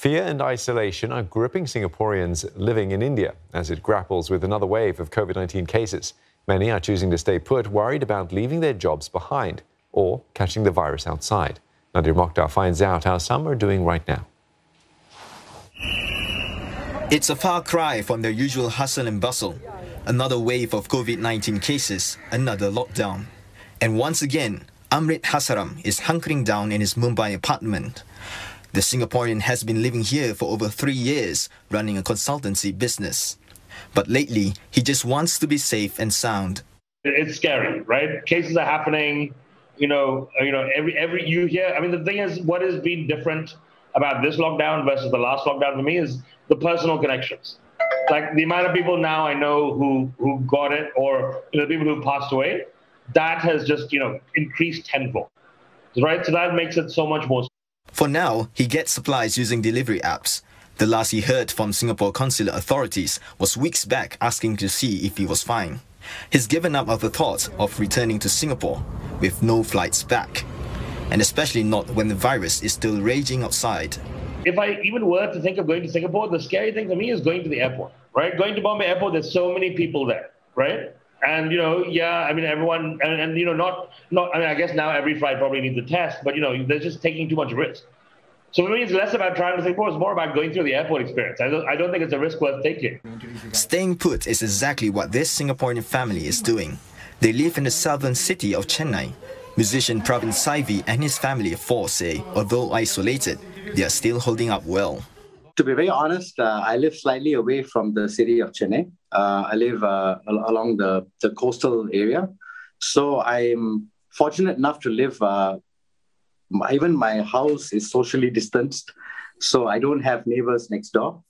Fear and isolation are gripping Singaporeans living in India as it grapples with another wave of COVID-19 cases. Many are choosing to stay put, worried about leaving their jobs behind or catching the virus outside. Nadir Mokhtar finds out how some are doing right now. It's a far cry from their usual hustle and bustle. Another wave of COVID-19 cases, another lockdown. And once again, Amrit Hasaram is hunkering down in his Mumbai apartment. The Singaporean has been living here for over 3 years, running a consultancy business. But lately, he just wants to be safe and sound. It's scary, right? Cases are happening, every you hear. I mean, the thing is, what has been different about this lockdown versus the last lockdown for me is the personal connections. Like the amount of people now I know who got it, or the people who passed away, that has just increased tenfold, right? So that makes it so much more. For now, he gets supplies using delivery apps. The last he heard from Singapore consular authorities was weeks back, asking to see if he was fine. He's given up on the thought of returning to Singapore with no flights back, and especially not when the virus is still raging outside. If I even were to think of going to Singapore, the scary thing for me is going to the airport, right? Going to Bombay Airport, there's so many people there, right? And, everyone, I guess now every flight probably needs a test, but, they're just taking too much risk. So for me, it's less about traveling to Singapore, it's more about going through the airport experience. I don't think it's a risk worth taking. Staying put is exactly what this Singaporean family is doing. They live in the southern city of Chennai. Musician Pravin Saivi and his family of 4 say, although isolated, they are still holding up well. To be very honest, I live slightly away from the city of Chennai. I live along the coastal area. So I'm fortunate enough to live, even my house is socially distanced. So I don't have neighbors next door.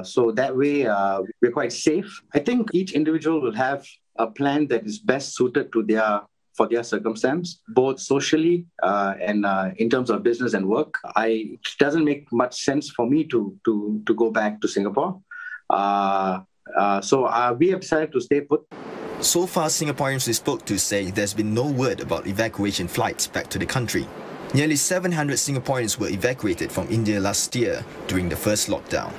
So that way, we're quite safe. I think each individual will have a plan that is best suited to for their circumstance, both socially and in terms of business and work. It doesn't make much sense for me to go back to Singapore. So we have decided to stay put. So far, Singaporeans we spoke to say there's been no word about evacuation flights back to the country. Nearly 700 Singaporeans were evacuated from India last year during the first lockdown.